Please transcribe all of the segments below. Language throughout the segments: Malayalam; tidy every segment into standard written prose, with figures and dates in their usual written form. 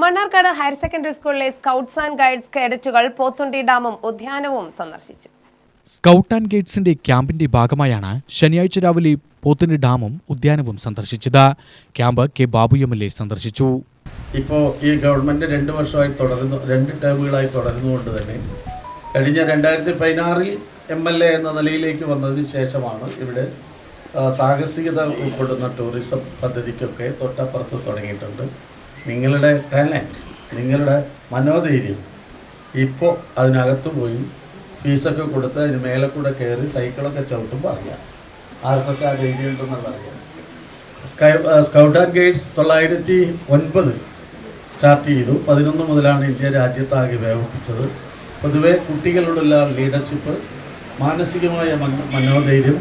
മണ്ണാർക്കാട് ഹയർ സെക്കൻഡറി സ്കൂളിലെ സ്കൗട്ട്സ് ആൻഡ് ഗൈഡ്സ് കേഡറ്റുകൾ പോത്തുണ്ടി ഡാമും ഉദ്യാനവും സന്ദർശിച്ചു. സ്കൗട്ട് ആൻഡ് ഗൈഡ്സിന്റെ ക്യാമ്പിന്റെ ഭാഗമായാണ് ശനിയാഴ്ച രാവിലെ പോത്തുണ്ടി ഡാമും ഉദ്യാനവും സന്ദർശിച്ചത്. ക്യാമ്പ് കെ ബാബു MLA സന്ദർശിച്ചു. ഇപ്പോൾ ഈ ഗവൺമെന്റ് 2 വർഷമായി തുടരുന്നു, 2 ടേമുകളായി തുടരുന്നതുകൊണ്ട് തന്നെ കഴിഞ്ഞ 2016 MLA എന്ന നിലയിലേക്ക് വന്നതിന് ശേഷമാണ് ഇവിടെ സാഹസികത ഉൾപ്പെടുന്ന ടൂറിസം പദ്ധതിക്കൊക്കെ തൊട്ടപ്പുറത്ത് തുടങ്ങിയിട്ടുണ്ട്. നിങ്ങളുടെ ടാലൻറ്റ്, നിങ്ങളുടെ മനോധൈര്യം ഇപ്പോൾ അതിനകത്ത് പോയി ഫീസൊക്കെ കൊടുത്ത് അതിന് മേലെ കൂടെ കയറി സൈക്കിളൊക്കെ ചവിട്ടുമ്പോൾ അറിയാം ആർക്കൊക്കെ ആ ധൈര്യം ഉണ്ടെന്നുള്ള അറിയാം. സ്കൗട്ട് ആൻഡ് ഗൈഡ്സ് 1909 സ്റ്റാർട്ട് ചെയ്തു. 11 മുതലാണ് ഇന്ത്യ രാജ്യത്താകെ വ്യാപിപ്പിച്ചത്. പൊതുവെ കുട്ടികളുള്ള ലീഡർഷിപ്പ്, മാനസികമായ മനോധൈര്യം,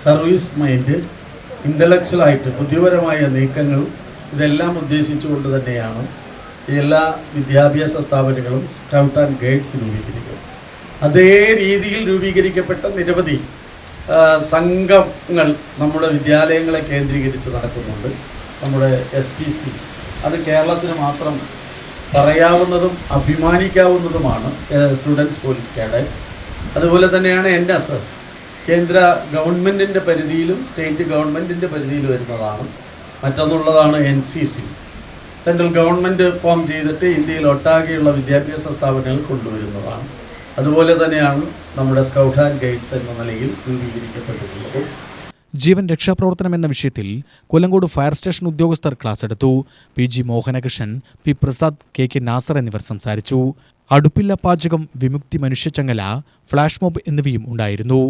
സർവീസ് മൈൻഡ്, ഇൻ്റലക്ച്വലായിട്ട് ബുദ്ധിപരമായ നീക്കങ്ങൾ, ഇതെല്ലാം ഉദ്ദേശിച്ചുകൊണ്ട് തന്നെയാണ് എല്ലാ വിദ്യാഭ്യാസ സ്ഥാപനങ്ങളും സ്കൗട്ട് ആൻഡ് ഗൈഡ്സ് രൂപീകരിക്കുന്നത്. അതേ രീതിയിൽ രൂപീകരിക്കപ്പെട്ട നിരവധി സംഘങ്ങൾ നമ്മുടെ വിദ്യാലയങ്ങളെ കേന്ദ്രീകരിച്ച് നടക്കുന്നുണ്ട്. നമ്മുടെ SPC അത് കേരളത്തിന് മാത്രം പറയാവുന്നതും അഭിമാനിക്കാവുന്നതുമാണ് സ്റ്റുഡൻസ് പോലീസ് കാഡറ്റ്. അതുപോലെ തന്നെയാണ് NSS, കേന്ദ്ര ഗവൺമെൻറ്റിൻ്റെ പരിധിയിലും സ്റ്റേറ്റ് ഗവൺമെൻറ്റിൻ്റെ പരിധിയിൽ വരുന്നതാണ്. മറ്റൊന്നുള്ളതാണ് NCC, സെൻട്രൽ ഗവൺമെൻറ് ഫോം ചെയ്തിട്ട് ഇന്ത്യയിൽ ഒട്ടാകെയുള്ള വിദ്യാഭ്യാസ സ്ഥാപനങ്ങൾ കൊണ്ടുവരുന്നതാണ്. അതുപോലെ തന്നെയാണ് നമ്മുടെ സ്കൗട്ട് ആൻഡ് ഗൈഡ്സ് എന്ന നിലയിൽ രൂപീകരിക്കപ്പെട്ടിട്ടുള്ളത്. ജീവൻ രക്ഷാപ്രവർത്തനം എന്ന വിഷയത്തിൽ കൊല്ലങ്കോട് ഫയർ സ്റ്റേഷൻ ഉദ്യോഗസ്ഥർ ക്ലാസ് എടുത്തു. PG Mohanakrishnan, P Prasad, KK Nasar എന്നിവർ സംസാരിച്ചു. അടുപ്പില്ല പാചകം, വിമുക്തി മനുഷ്യച്ചങ്ങല, ഫ്ലാഷ് മോബ് എന്നിവയും ഉണ്ടായിരുന്നു.